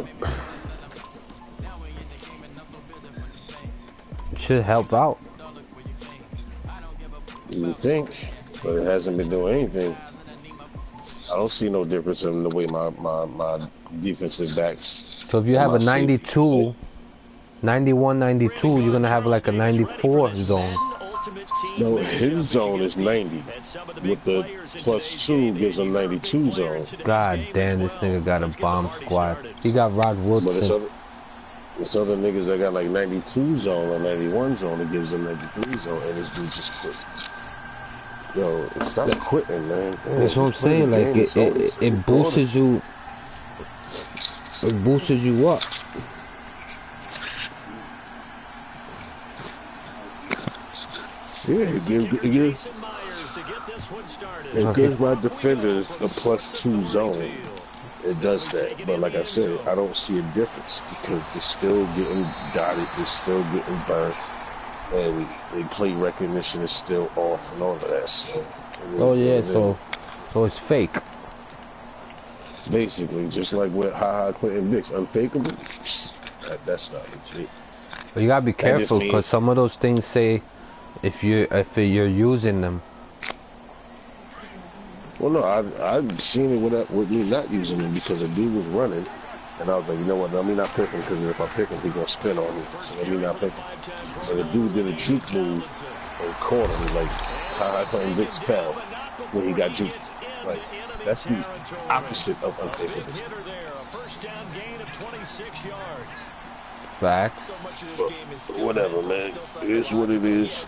too. Should help out. You think, but it hasn't been doing anything. I don't see no difference in the way my defensive backs. So if you have a 92, 91, 92, you're gonna have like a 94 zone. No, his zone is 90. With the +2 gives him 92 zone. God damn, this nigga got a bomb squad. He got Rod Woodson. But it's other niggas that got like 92 zone or 91 zone that gives them 93 zone, and this dude just quit. Yo, stop quitting, man. That's what I'm saying. Like it boosts you. It boosts you up. Yeah, it gives my defenders a +2 zone. It does that, but like I said, I don't see a difference because they're still getting dotted, they're still getting burnt, and the play recognition is still off and all of that. So, oh yeah, so it's fake. Basically, just like with Clinton Dix, unfakeable. That's not legit. But you gotta be careful because some of those things say if you're using them. Well, no, I've seen it with me not using him because the dude was running, and I was like, you know what, let me not pick him because if I pick him, he's going to spin on me, so let me not pick him. And the dude did a juke move and caught him, like, Clinton Dix fell when he got juked. Like, that's the opposite of unfavorable. Facts. Whatever, man. It is what it is.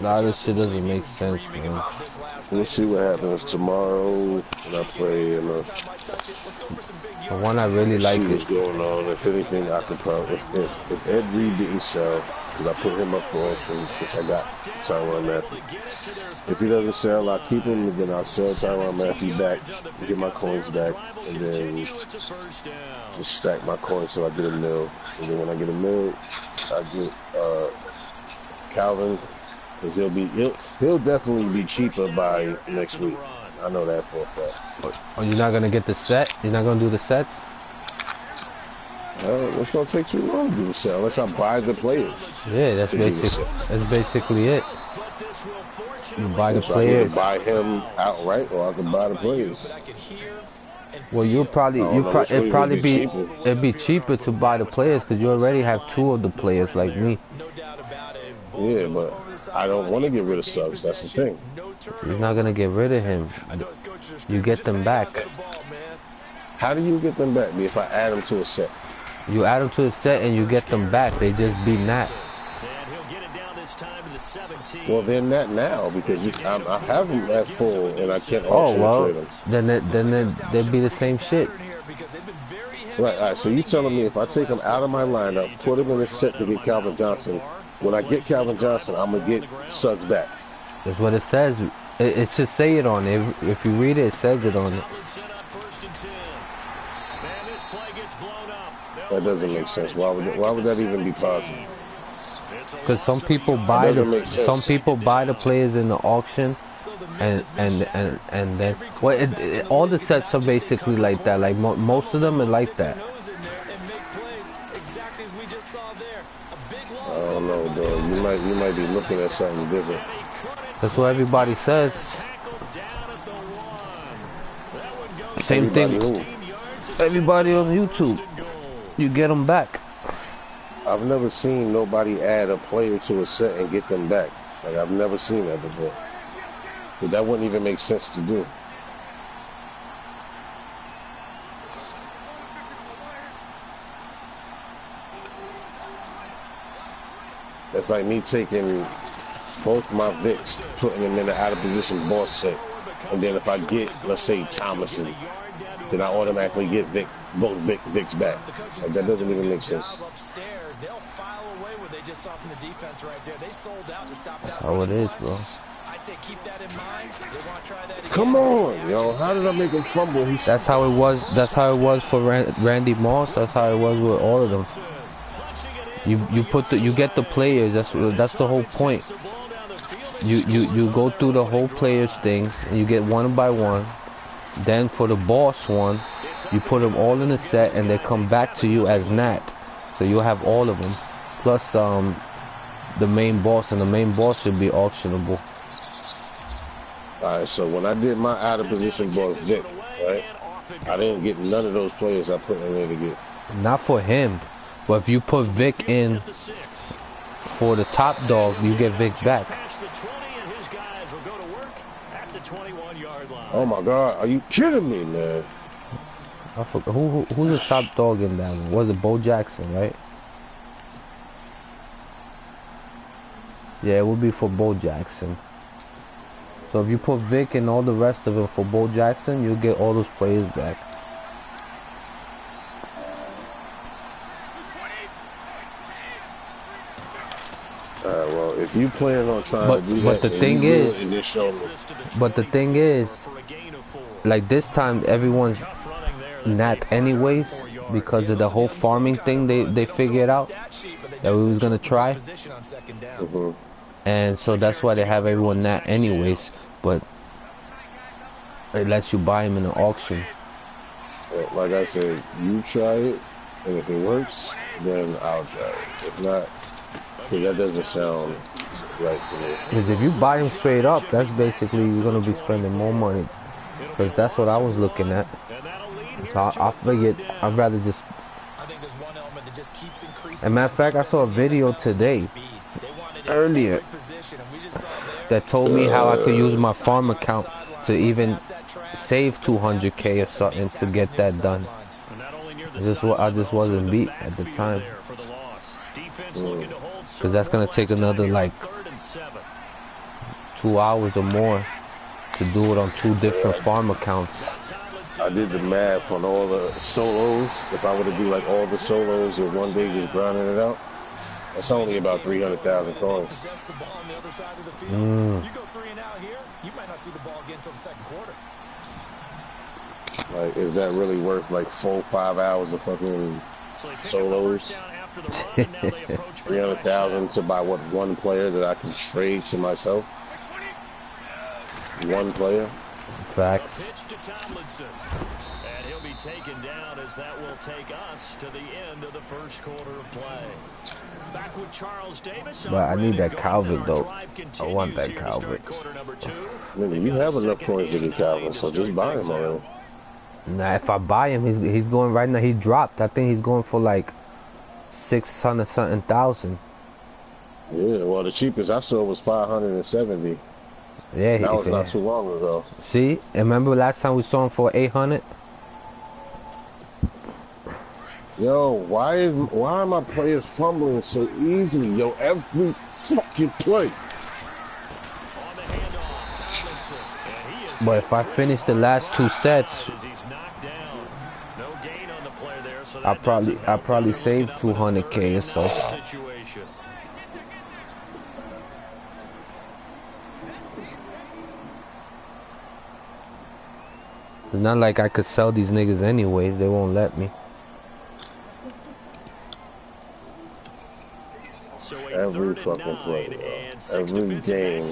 Nah, this shit doesn't make sense, man. We'll see what happens tomorrow when I play. And the one I really like is going on. If anything, I could probably if Ed Reed didn't sell, because I put him up for auction since I got Tyrann Mathieu. If he doesn't sell, I'll keep him, and then I'll sell Tyrann Mathieu back, get my coins back, and then just stack my coins till I get a mil. And then when I get a mil, I get Calvin, because he'll definitely be cheaper by next week. I know that for a fact. Oh, you're not gonna get the set? You're not gonna do the sets? It's gonna take too long to do the set unless I buy the players. Yeah, that's basically it. You buy the players. I can buy him outright, or I can buy the players. Well, it'd be cheaper to buy the players because you already have 2 of the players like me. Yeah, but I don't want to get rid of Suggs. That's the thing. You're not gonna get rid of him. You get them back. How do you get them back? If I add them to a set. You add them to a set and you get them back. They just be Nat. Well, they're not now because I have them at full and I can't trade them. Then they'd be the same shit. Right, all right, so you telling me if I take them out of my lineup, put them in a set to get Calvin Johnson, when I get Calvin Johnson, I'm going to get Suggs back. That's what it says. It should say it on it. If you read it, it says it on it. That doesn't make sense. Why would that even be possible? Because some people buy the players in the auction, and then all the sets are basically like that. Like most of them are like that. I don't know, bro. You might be looking at something different. That's what everybody says. Same thing. Everybody on YouTube, you get them back. I've never seen nobody add a player to a set and get them back. Like, I've never seen that before. But that wouldn't even make sense to do. That's like me taking both my Vicks, putting them in an out-of-position boss set. And then if I get, let's say, Thomason, then I automatically get both Vicks back. Like, that doesn't even make sense. That's how it is, bro. Come on, yo! How did I make him fumble? That's how it was. That's how it was for Randy Moss. That's how it was with all of them. You get the players. That's the whole point. You go through the whole players things and you get one by one. Then for the boss one, You put them all in a set, and they come back to you as Nat. So you'll have all of them, plus the main boss, and the main boss should be auctionable. Alright, so when I did my out of position boss Vic, right? I didn't get none of those players I put in there to get. Not for him, but if you put Vic in for the top dog, you get Vic back. Oh my God, are you kidding me, man? I forgot who's the top dog in that one? Was it Bo Jackson, right? Yeah, it would be for Bo Jackson. So if you put Vic and all the rest of them for Bo Jackson, you'll get all those players back. Well, if you plan on trying to do that, the thing is, like this time everyone's Nat anyways, because of the whole farming thing they figured out that we was gonna try. And so that's why they have everyone Nat anyways, but it lets you buy them in an auction. Like I said, you try it, and if it works, then I'll try it. If not, because that doesn't sound right to me. Because if you buy them straight up, that's basically you're gonna be spending more money. Because that's what I was looking at. So I figured I'd rather just. As a matter of fact, I saw a video today, earlier, that told me how I could use my farm account to even save 200K or something to get that done. I just wasn't beat at the time. Because that's gonna take another like 2 hours or more to do it on 2 different farm accounts. I did the math on all the solos. If I were to do like all the solos in one day, just grinding it out, that's only about 300,000 coins. Like, is that really worth like 4-5 hours of fucking solos? 300,000 to buy what, one player that I can trade to myself? One player? Facts. And he'll be taken down as that will take us to the end of the first quarter of play. Back with Charles Davis. But I need that Calvin though. I want that Calvin. Nigga, you have enough coins to get Calvin, so just buy him already. Nah, if I buy him, he's going right now. He dropped. I think he's going for like 600 something thousand. Yeah, well the cheapest I saw was 570. Yeah, that was not too long ago. See, and remember last time we saw him for 800? Yo, why are my players fumbling so easily? Yo, every fucking play. But if I finish the last 2 sets, I probably save 200K or so. It's not like I could sell these niggas anyways. They won't let me. Every fucking play, every game,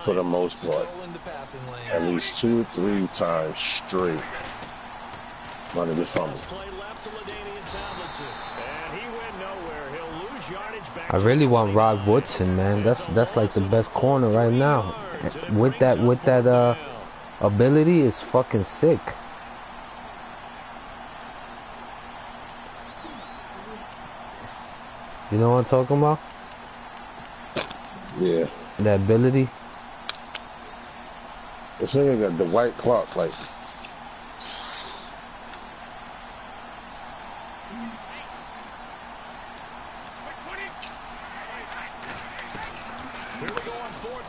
for the most part, at least 2 or 3 times straight. Money just fumbled. I really want Rod Woodson, man. That's like the best corner right now. With that ability is fucking sick. You know what I'm talking about? Yeah. That ability. This nigga got the white clock, like.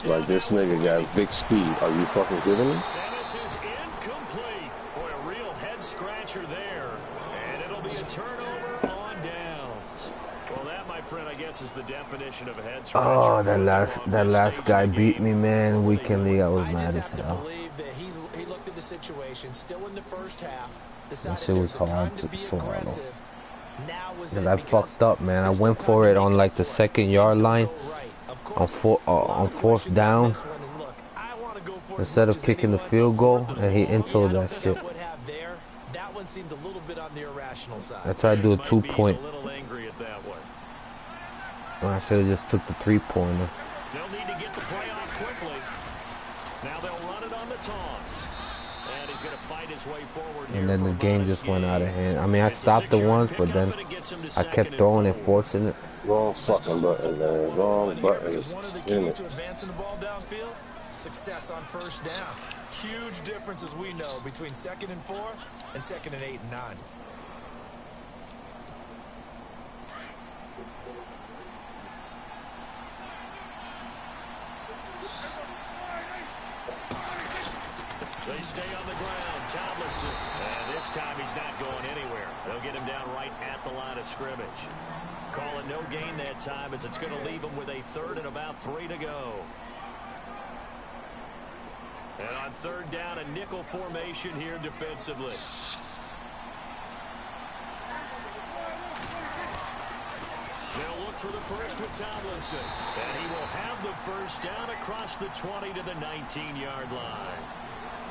Like this nigga got Vic speed. Are you fucking kidding me? This is incomplete. Boy, a real head scratcher there. And it'll be a turnover on downs. Well, that, my friend, I guess is the definition of a head scratcher. Oh, that last guy beat me, man. Weekend league, I was mad as hell. He looked at the situation still in the first half. That shit was hard to swallow. Cause I fucked up, man. I went for it on like the 2nd yard line. On 4th down, instead of kicking the field goal, and he intoed that shit. one seemed a little bit on the irrational side. That's how I do a 2-point. A little angry at that one. I should have just took the 3-pointer. They'll need to get the play off quickly. Now they'll run it on the toss. And he's going to fight his way forward. And then the game just went out of hand. I mean, I stopped it once, but then I kept throwing it, forcing it. Wrong fucking button, man. Wrong button. One of the keys to advancing the ball downfield, success on first down. Huge difference, as we know, between 2nd and 4 and 2nd and 8 and 9. They stay on the ground. Tomlinson. And this time he's not going anywhere. They'll get him down right at the line of scrimmage. Calling no gain that time as it's going to leave him with a 3rd and about 3 to go. And on 3rd down, a nickel formation here defensively. They'll look for the first with Tomlinson. And he will have the first down across the 20 to the 19-yard line.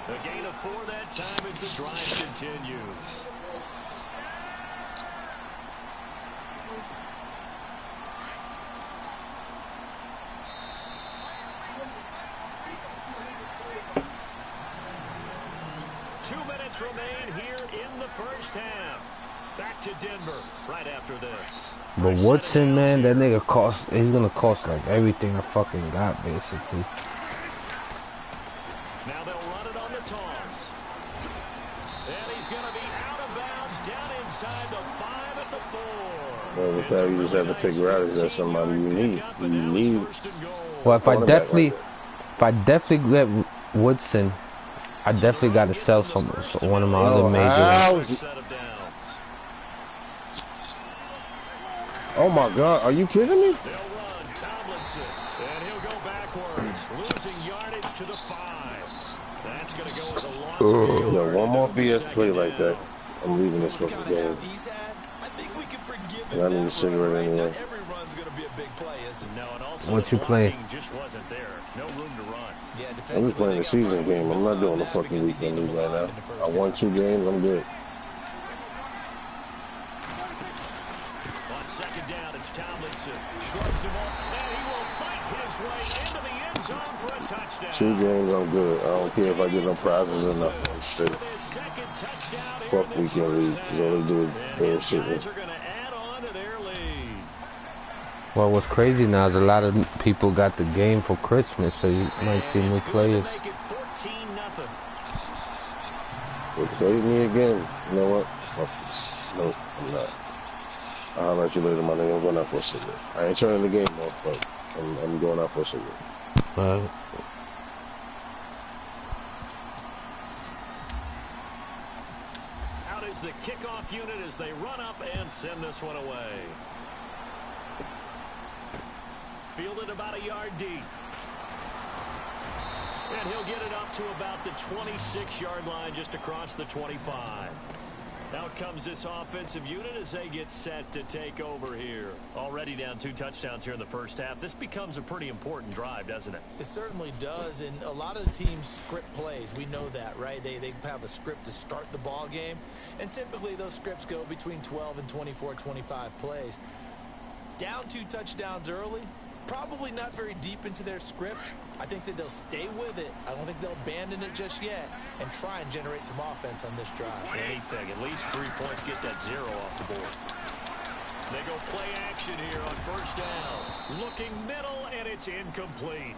A gain of 4 that time as the drive continues. Remain here in the first half. Back to Denver right after this. But Woodson, man, that nigga he's gonna cost like everything I fucking got, basically. Now they'll run it on the toss. And he's gonna be out of bounds down inside the 5 at the 4. Well, with that, you just have to figure out is that somebody you need. Well, if I definitely get Woodson, I definitely got to sell one of my other majors. Oh my God, are you kidding me? They'll run Tomlinson, and he'll go backwards, losing yardage to the 5. That's going to go as a loss. Yo, one more BS play like that, I'm leaving this fucking game. And I need a cigarette anyway. What you playing? Just wasn't there. No room to run. I'm just playing the season game. I'm not doing the fucking weekend league right now. I won 2 games. I'm good. On 2nd down, it's Tomlinson. Shrugs him off, and he will fight his way into the end zone for a touchdown. 2 games, I'm good. I don't care if I get no prizes or nothing. I'm straight. Fuck weekend league. All they do is bullshit. Well, what's crazy now is a lot of people got the game for Christmas, so you might see new players. They played me again. You know what? Fuck this. Nope, I'm not. I'll let you later, my nigga. I'm going out for a cigarette. I ain't turning the game off, but I'm going out for a cigarette. Out is the kickoff unit as they run up and send this one away. Fielded about a yard deep. And he'll get it up to about the 26-yard line just across the 25. Out comes this offensive unit as they get set to take over here. Already down 2 touchdowns here in the first half. This becomes a pretty important drive, doesn't it? It certainly does, and a lot of the teams script plays. We know that, right? They have a script to start the ball game, and typically those scripts go between 12 and 24, 25 plays. Down 2 touchdowns early, probably not very deep into their script. I think that they'll stay with it. I don't think they'll abandon it just yet and try and generate some offense on this drive. Anything, at least 3 points, get that 0 off the board. They go play action here on first down. Looking middle, and it's incomplete.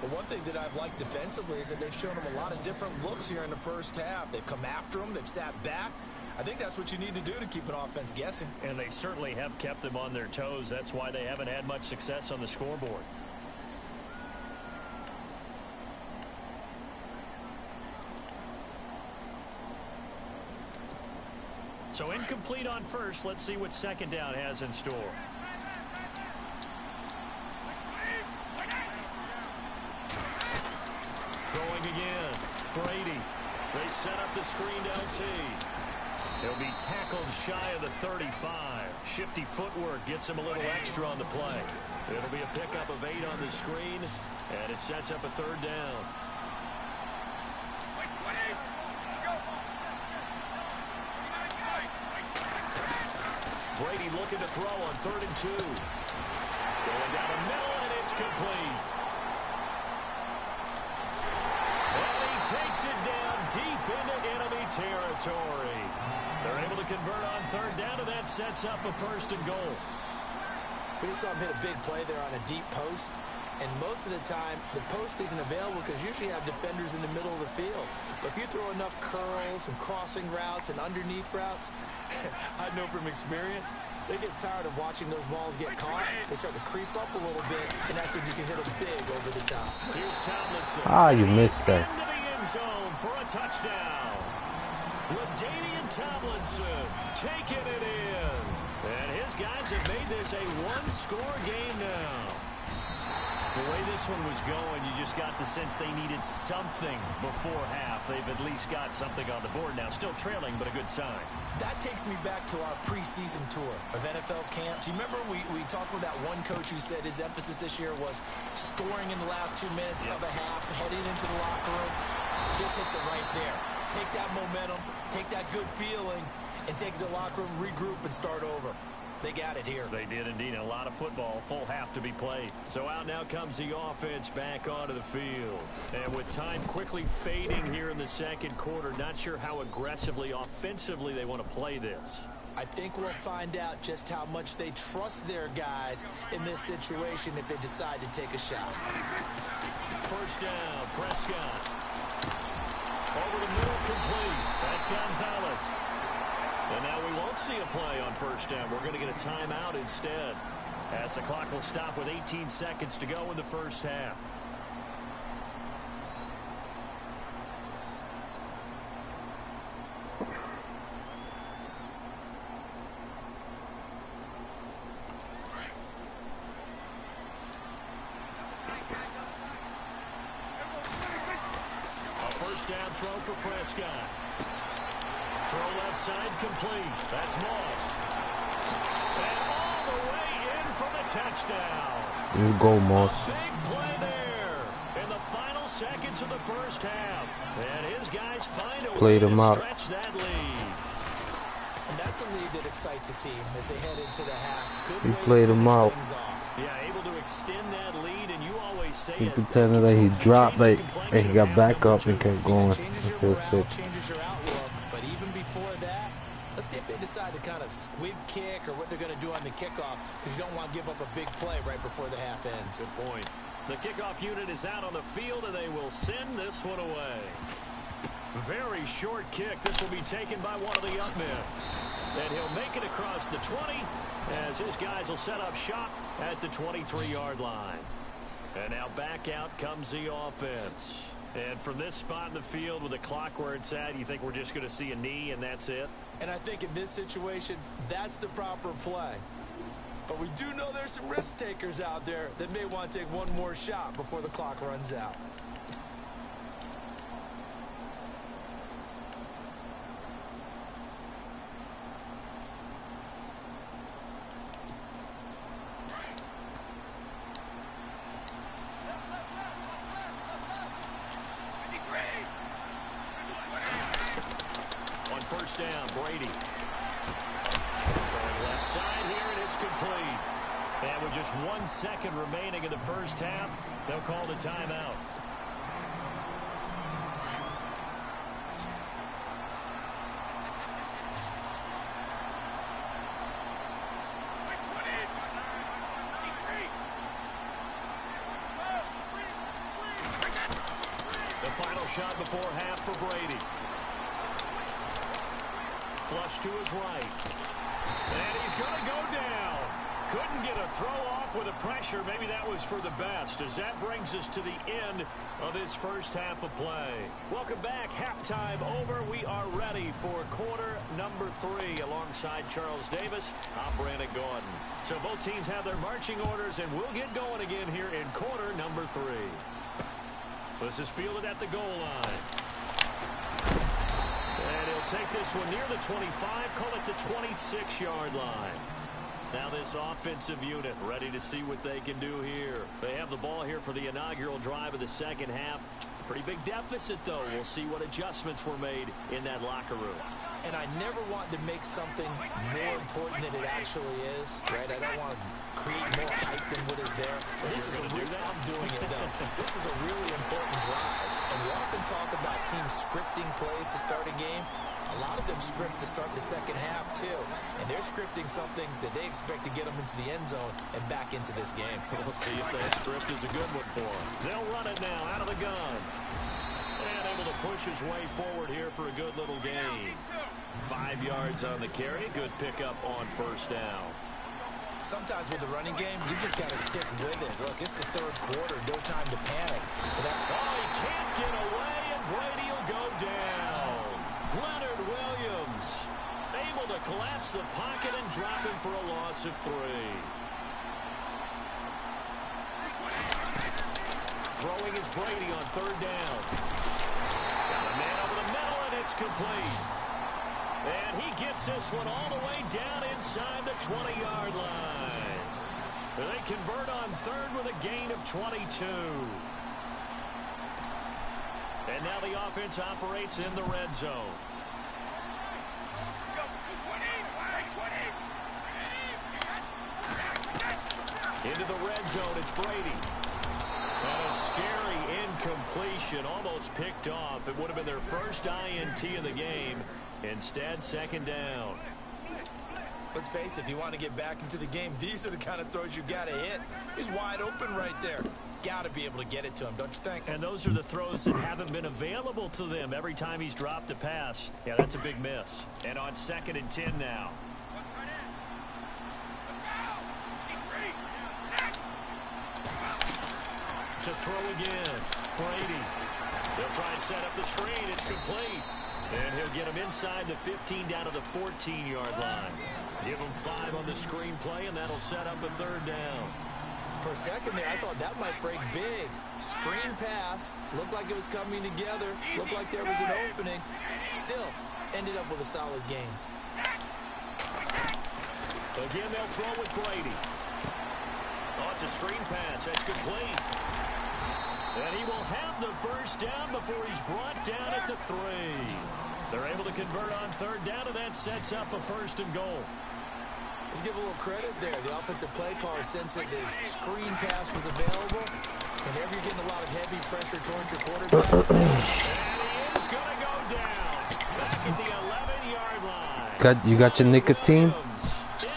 But one thing that I've liked defensively is that they've shown them a lot of different looks here in the first half. They've come after them. They've sat back. I think that's what you need to do to keep an offense guessing. And they certainly have kept them on their toes. That's why they haven't had much success on the scoreboard. So incomplete on first. Let's see what second down has in store. Throwing again. Brady. They set up the screen to LT. He'll be tackled shy of the 35. Shifty footwork gets him a little extra on the play. It'll be a pickup of 8 on the screen, and it sets up a 3rd down. Brady looking to throw on 3rd and 2. Going down the middle, and it's complete. And he takes it down deep into enemy territory. They're able to convert on 3rd down, and that sets up a 1st and goal. We just saw him hit a big play there on a deep post. And most of the time, the post isn't available because usually you have defenders in the middle of the field. But if you throw enough curls and crossing routes and underneath routes, I know from experience, they get tired of watching those balls get caught. They start to creep up a little bit, and that's when you can hit them big over the top. Here's Tomlinson. Ah, you missed that. Into the end zone for a touchdown. LaDainian Tomlinson taking it in. And his guys have made this a one-score game now. The way this one was going, you just got the sense they needed something before half. They've at least got something on the board now. Still trailing, but a good sign. That takes me back to our preseason tour of NFL camps. You remember we talked with that one coach who said his emphasis this year was scoring in the last 2 minutes of a half, heading into the locker room. This hits it right there. Take that momentum, take that good feeling, and take it to the locker room, regroup, and start over. They got it here. They did indeed. A lot of football, full half to be played. So out now comes the offense back onto the field. And with time quickly fading here in the 2nd quarter, not sure how aggressively, offensively they want to play this. I think we'll find out just how much they trust their guys in this situation if they decide to take a shot. 1st down, Prescott. Over the middle, complete. That's Gonzalez. And now we won't see a play on 1st down. We're going to get a timeout instead, as the clock will stop with 18 seconds to go in the 1st half. A 1st down throw for Prescott. Throw left side complete. That's Moss. And all the way in for the touchdown. You go, Moss. Big play there in the final seconds of the 1st half. And his guys find a way to stretch that lead. And that's a lead that excites a team as they head into the half. Good He played him out. Yeah, able to extend that lead, and you always say He pretended that he dropped, like, and he got back up and kept going. I feel sick. But even before that, let's see if they decide to kind of squib kick or what they're going to do on the kickoff, because you don't want to give up a big play right before the half ends. Good point. The kickoff unit is out on the field, and they will send this one away. Very short kick. This will be taken by one of the up men. And he'll make it across the 20 as his guys will set up shop at the 23-yard line. And now back out comes the offense. And from this spot in the field with the clock where it's at, you think we're just going to see a knee and that's it? And I think in this situation, that's the proper play. But we do know there's some risk takers out there that may want to take one more shot before the clock runs out. On 1st down, Brady. Throwing left side here, and it's complete. And with just 1 second remaining in the 1st half, they'll call the timeout. The final shot before half for Brady. Flush to his right. And he's going to go down. Couldn't get a throw off with the pressure. Maybe that was for the best, as that brings us to the end of this 1st half of play. Welcome back. Halftime over. We are ready for quarter number 3. Alongside Charles Davis, I'm Brandon Gordon. So both teams have their marching orders, and we'll get going again here in quarter number 3. This is fielded at the goal line. And he'll take this one near the 25, call it the 26-yard line. Now this offensive unit ready to see what they can do here. They have the ball here for the inaugural drive of the 2nd half. Pretty big deficit, though. We'll see what adjustments were made in that locker room. And I never want to make something more important than it actually is, right? I don't want to create more hype than what is there. This is I'm doing it, though. This is a really important drive. And we often talk about teams scripting plays to start a game. A lot of them script to start the second half, too. And they're scripting something that they expect to get them into the end zone and back into this game. We'll see if that script is a good one for them. They'll run it now out of the gun. And able to push his way forward here for a good little gain. 5 yards on the carry. Good pickup on first down. Sometimes with the running game, you just got to stick with it. Look, it's the third quarter. No time to panic. Oh, he can't get away, and Brady will go down. Leonard Williams able to collapse the pocket and drop him for a loss of 3. Throwing is Brady on third down. Got a man over the middle, and it's complete. And he gets this one all the way down inside the 20-yard line. They convert on third with a gain of 22. And now the offense operates in the red zone. Into the red zone, it's Brady. And a scary incompletion, almost picked off. It would have been their first INT of the game. Instead, second down. Let's face it, if you want to get back into the game, these are the kind of throws you got to hit. He's wide open right there. Got to be able to get it to him, don't you think? And those are the throws that haven't been available to them every time he's dropped a pass. Yeah, that's a big miss. And on 2nd and 10 now. To throw again. Brady. They'll try and set up the screen. It's complete. And he'll get him inside the 15 down to the 14-yard line. Give him 5 on the screen play, and that'll set up a third down. For a second there, I thought that might break big. Screen pass. Looked like it was coming together. Looked like there was an opening. Still, ended up with a solid game. Again, they'll throw with Brady. Oh, it's a screen pass. That's complete. And he will have the first down before he's brought down at the 3. They're able to convert on third down, and that sets up a 1st and goal. Let's give a little credit there. The offensive play caller sensed that the screen pass was available. Whenever you're getting a lot of heavy pressure towards your quarterback. And he is going to go down. Back at the 11-yard line. You got your nicotine? In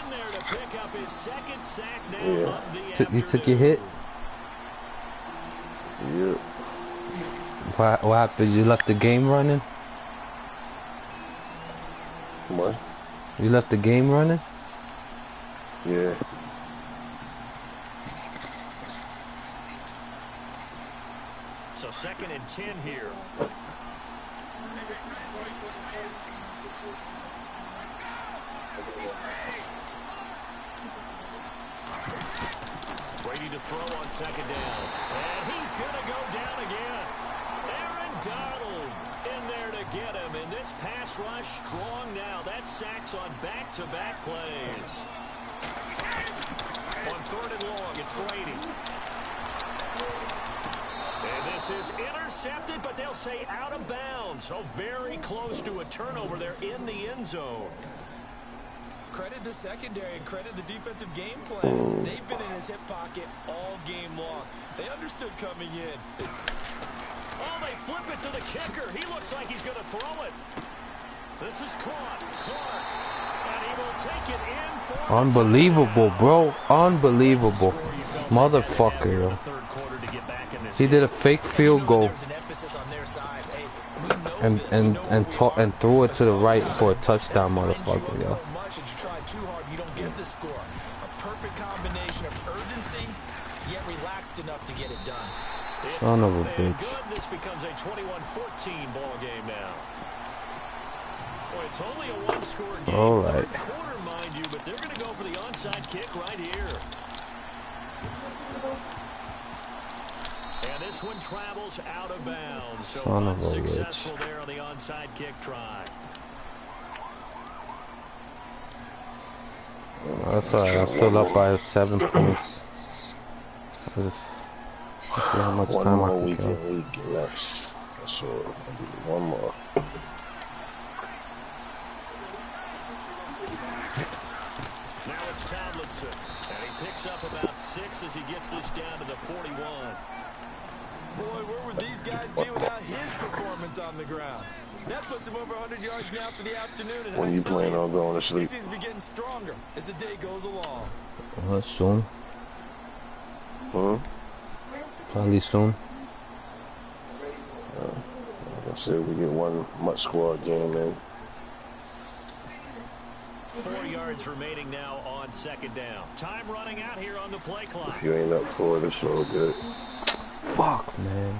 there to pick up his 2nd sack now of the afternoon. You took your hit? Yeah. What happened? You left the game running? What? You left the game running? Yeah. So 2nd and 10 here. Brady to throw on 2nd down. And he's going to go down again. Aaron Donald in there to get him. And this pass rush strong now. That sacks on back-to-back plays. On 3rd and long, it's Brady. And this is intercepted, but they'll say out of bounds. So very close to a turnover there in the end zone. Credit the secondary and credit the defensive game plan. They've been in his hip pocket all game long. They understood coming in. Oh, they flip it to the kicker. He looks like he's going to throw it. This is caught. Clark. And he will take it in for Unbelievable, bro. Unbelievable. Motherfucker, yo. He did a fake field goal and threw it to the right for a touchdown, motherfucker, yo. You don't get the score. A perfect combination of urgency, yet relaxed enough to get it done. Son of a bitch. This becomes a 21-14 ball game now. Boy, it's only a one-score game. All right. Third quarter, mind you, but they're going to go for the onside kick right here. And this one travels out of bounds. So unsuccessful there on the onside kick try. That's alright. I'm still up by 7 points. Let's see how much time I can kill. That's all. One more. Tomlinson. And he picks up about 6 as he gets this down to the 41. Boy, where would these guys be without his performance on the ground? That puts him over 100 yards now for the afternoon. And when you plan on going to sleep? He seems to be getting stronger as the day goes along. Soon. Probably soon. I said we get one much squad game in. 4 yards remaining now on second down. Time running out here on the play clock. If you ain't up for it, it's all good. Fuck, man.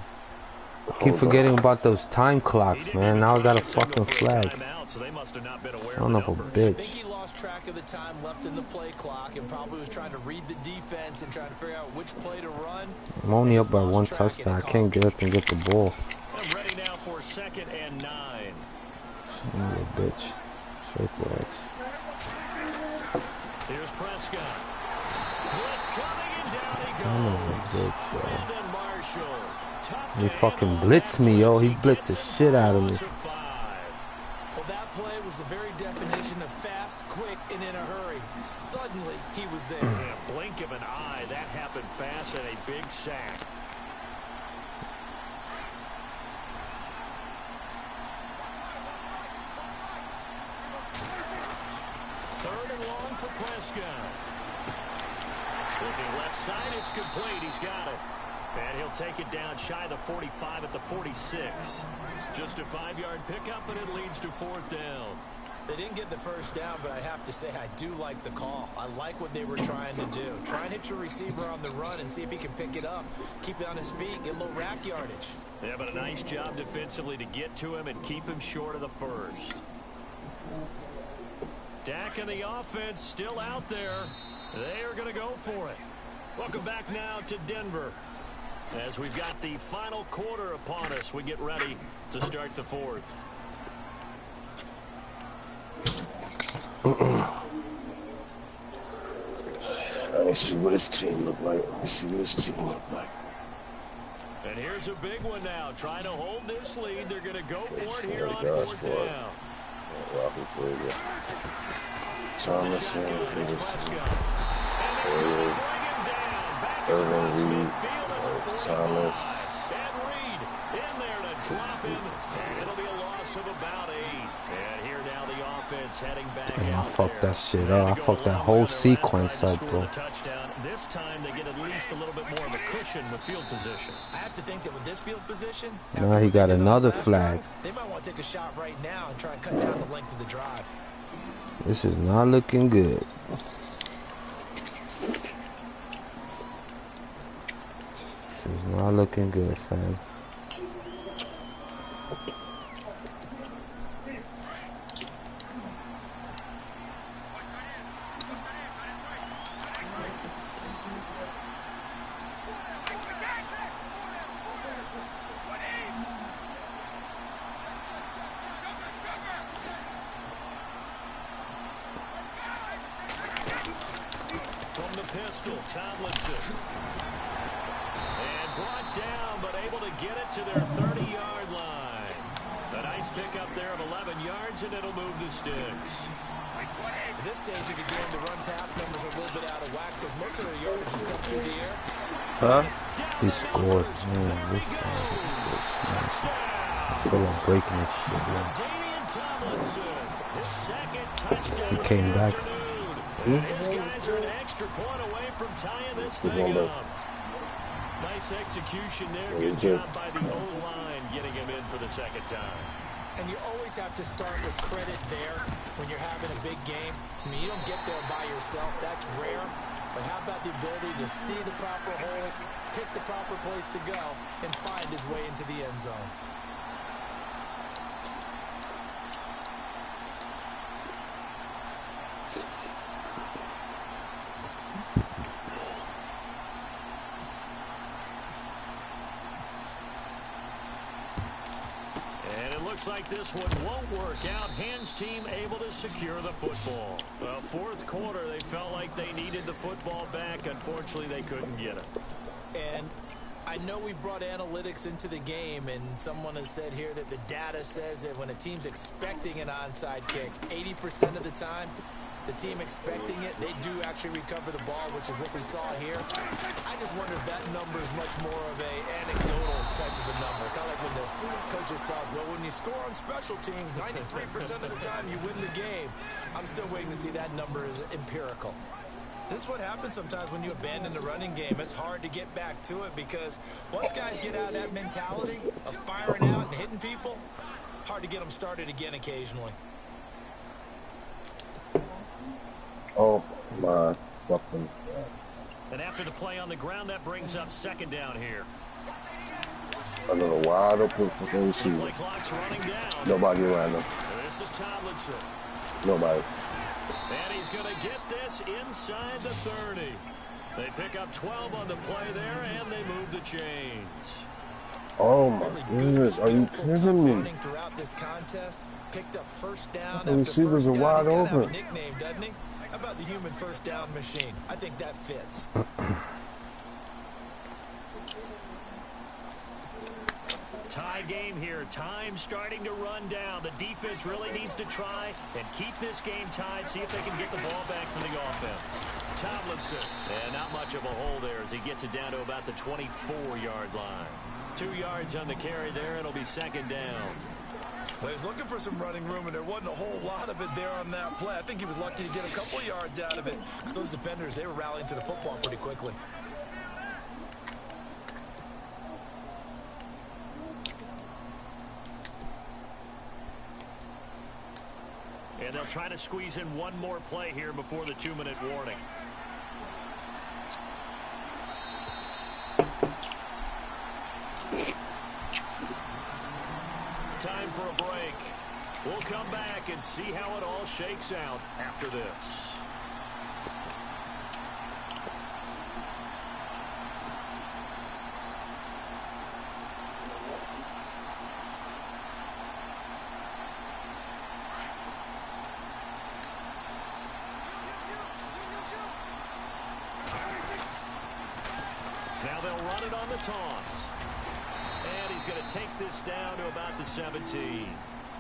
Keep forgetting about those time clocks, man. Now I got a fucking flag. Son of a bitch. I think he lost track of the time left in the play clock and probably was trying to read the defense and trying to figure out which play to run. I'm only up by 1 touchdown. I can't get up and get the ball. I'm ready now for 2nd and 9. Son of a bitch. Circle X. Here's Prescott. Blitz coming and down he goes. Son of a bitch, Brandon Marshall. He fucking blitzed me, yo. He blitzed the shit out of me. Well, that play was the very definition of fast, quick, and in a hurry. Suddenly, he was there. Yeah, blink of an eye. That happened fast and a big sack. Third and long for Prescott. Looking left side, it's complete. He's got it. And he'll take it down shy of the 45 at the 46. Just a 5-yard pickup, and it leads to 4th down. They didn't get the first down, but I have to say I do like the call. I like what they were trying to do. Try and hit your receiver on the run and see if he can pick it up. Keep it on his feet, get a little rack yardage. Yeah, but a nice job defensively to get to him and keep him short of the first. Dak and the offense still out there. They are going to go for it. Welcome back now to Denver. As we've got the final quarter upon us, we get ready to start the 4th. Let me see what his team look like. Let me see what his team look like. And here's a big one now. Trying to hold this lead. They're going to go for it here on 4th down. Rocky Flavor. Thomason, Peterson. Irvin Reed. Thomas. And Reed in there to drop him. And it'll be a loss of about 8. And here now the offense heading back out. I fucked that shit up. I fucked that whole sequence up, bro. This time they get at least a little bit more of a cushion with field position. I have to think that with this field position, now he got another flag. They might want to take a shot right now and try and cut down the length of the drive. This is not looking good. This is not looking good, Sam. From the pistol, Tomlinson. And brought down, but able to get it to their 30-yard line. A nice pickup there of 11 yards, and it'll move the sticks. At this stage of the game, the run-pass numbers are a little bit out of whack because most of their yardage has come through the air. Huh? He scored. Man, this son of a bitch, man. I feel like breaking this shit, man. He came back. His guys are an extra point away from tying this thing up. Nice execution there. Good job by the O-line getting him in for the second time. And you always have to start with credit there when you're having a big game. I mean, you don't get there by yourself. That's rare. But how about the ability to see the proper holes, pick the proper place to go, and find his way into the end zone? Looks like this one won't work out. Hans team able to secure the football. Well, 4th quarter, they felt like they needed the football back. Unfortunately, they couldn't get it. And I know we brought analytics into the game, and someone has said here that the data says that when a team's expecting an onside kick, 80% of the time, the team expecting it, they do actually recover the ball, which is what we saw here. I just wonder if that number is much more of a anecdotal type of a number. Kind of like when the coaches tell us, well, when you score on special teams, 93% of the time you win the game. I'm still waiting to see that number is empirical. This is what happens sometimes when you abandon the running game. It's hard to get back to it because once guys get out of that mentality of firing out and hitting people, hard to get them started again occasionally. Oh my fucking God. And after the play on the ground, that brings up second down here. Another wide open fucking receiver. Nobody around him. This is Tomlinson. Nobody. And he's going to get this inside the 30. They pick up 12 on the play there, and they move the chains. Oh my goodness, are you kidding me? Throughout this contest, picked up first down. The receivers are wide open. Nickname, doesn't he? How about the human first down machine? I think that fits. Tie game here. Time starting to run down. The defense really needs to try and keep this game tied, see if they can get the ball back for the offense. Tomlinson. And not much of a hole there as he gets it down to about the 24-yard line. 2 yards on the carry there. It'll be second down. Well, he was looking for some running room, and there wasn't a whole lot of it there on that play. I think he was lucky to get a couple of yards out of it. Because those defenders, they were rallying to the football pretty quickly. And they'll try to squeeze in one more play here before the 2-minute warning. Time for a break. We'll come back and see how it all shakes out after this. Now they'll run it on the toss. And he's going to take this down to about the 17.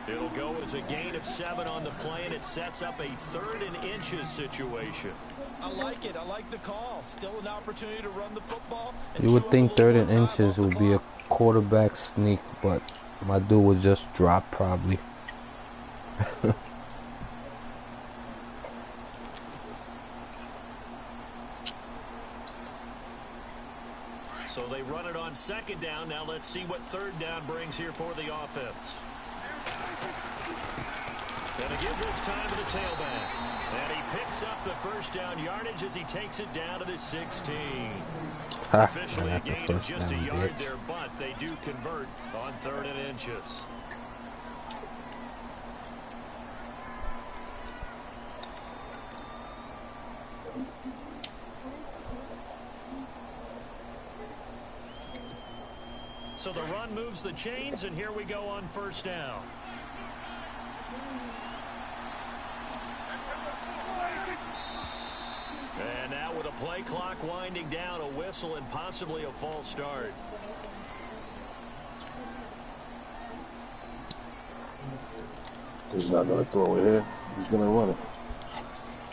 It'll go as a gain of 7 on the play, and it sets up a 3rd and inches situation. I like it. I like the call. Still an opportunity to run the football. You would think 3rd and inches would be a quarterback sneak, but my dude was just dropped probably. So they run it on second down. Now let's see what third down brings here for the offense. Going to give this time to the tailback. And he picks up the first down yardage as he takes it down to the 16. Officially a gain of just a yard there, but they do convert on 3rd and inches. So the run moves the chains, and here we go on first down. And now with a play clock winding down, a whistle and possibly a false start. He's not going to throw it here. He's going to run it.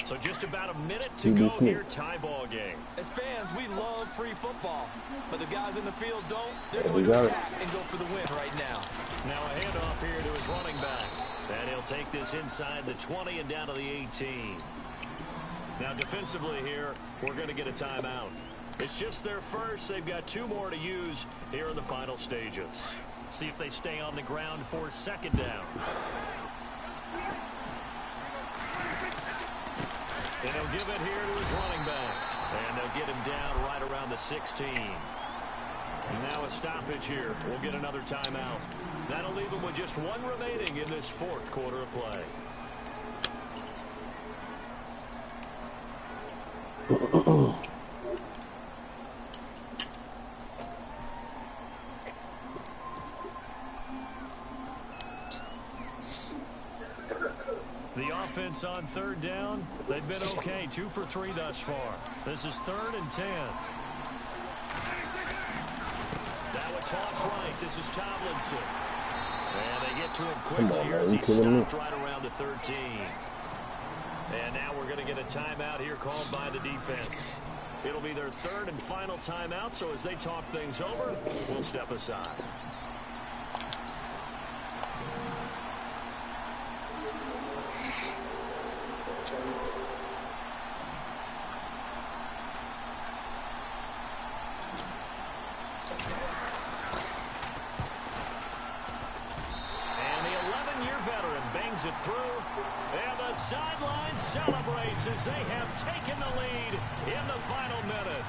So just about a minute to go here, tie ball game. As fans, we love free football, but the guys in the field don't. They're going to attack and go for the win right now. Now a handoff here to his running back. And he'll take this inside the 20 and down to the 18. Now defensively here, we're going to get a timeout. It's just their first. They've got 2 more to use here in the final stages. See if they stay on the ground for second down. And he'll give it here to his running back. And they'll get him down right around the 16. And now a stoppage here. We'll get another timeout. That'll leave them with just 1 remaining in this 4th quarter of play. The offense on third down, they've been okay. 2 for 3 thus far. This is 3rd and 10. Now a toss right. This is Tomlinson. And they get to him quickly here as he stopped right around the 13. And now we're going to get a timeout here called by the defense. It'll be their third and final timeout, so as they talk things over, we'll step aside. It through, and the sideline celebrates as they have taken the lead in the final minute.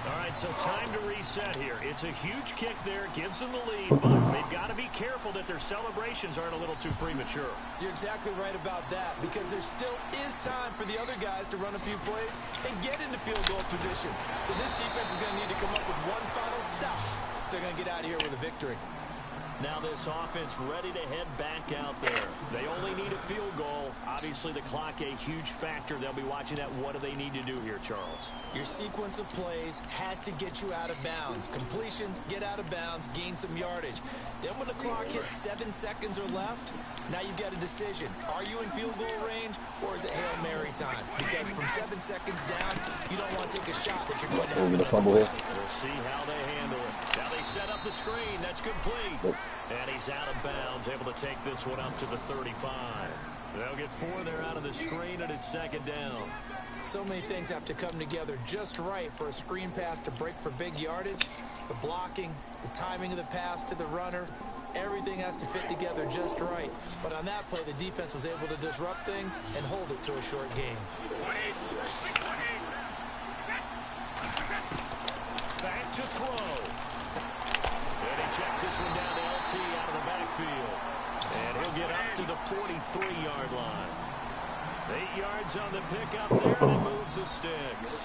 All right, so time to reset here. It's a huge kick there, gives them the lead, but they've got to be careful that their celebrations aren't a little too premature. You're exactly right about that, because there still is time for the other guys to run a few plays and get into field goal position. So this defense is going to need to come up with one final stop if they're going to get out of here with a victory. Now this offense ready to head back out there. They only need a field goal. Obviously the clock a huge factor. They'll be watching that. What do they need to do here, Charles? Your sequence of plays has to get you out of bounds. Completions, get out of bounds, gain some yardage. Then when the clock hits 7 seconds or left, now you've got a decision. Are you in field goal range or is it Hail Mary time? Because from 7 seconds down, you don't want to take a shot that you're going to have a fumble here. We'll see how they handle it. Now they set up the screen. That's complete. And he's out of bounds, able to take this one up to the 35. They'll get 4 there out of the screen, and it's second down. So many things have to come together just right for a screen pass to break for big yardage. The blocking, the timing of the pass to the runner, everything has to fit together just right. But on that play, the defense was able to disrupt things and hold it to a short game. Back to throw. And he checks this one down to LT out of the backfield. And he'll get up to the 43-yard line. 8 yards on the pickup there, and it moves the sticks.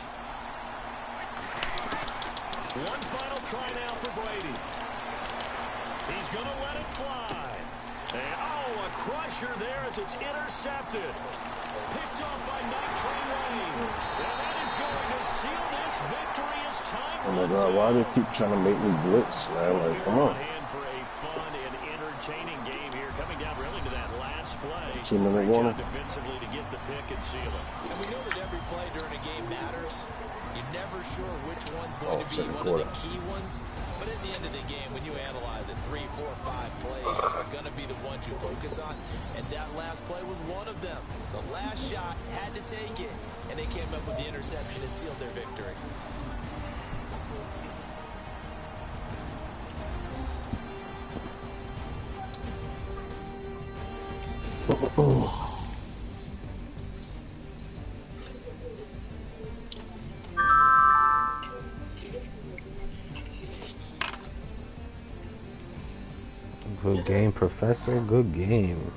One final try now for Brady. He's going to let it fly. And, oh, a crusher there as it's intercepted. Picked off by Night Train Lane. And that is going to seal this victory as time Oh my God, why do they keep trying to make me blitz, man? Like, come on. For a fun and entertaining game here, coming down really to that last play. 2-minute warning. Defensively to get the pick and seal it. And we know that every play during a game matters. You're never sure which one's going to be one of the key ones. But at the end of the game, when you analyze it, 3, 4, 5 plays are going to be the ones you focus on. And that last play was one of them. The last shot had to take it, and they came up with the interception and sealed their victory. Good game, Professor. Good game.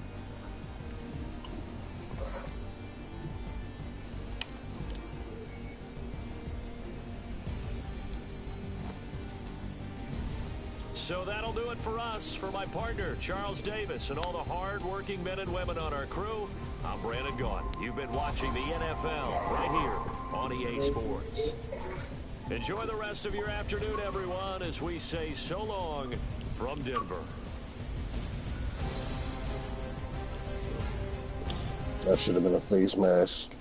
So that'll do it for us. For my partner, Charles Davis, and all the hard-working men and women on our crew, I'm Brandon Gaughan. You've been watching the NFL right here on EA Sports. Enjoy the rest of your afternoon, everyone, as we say so long from Denver. That should have been a face mask.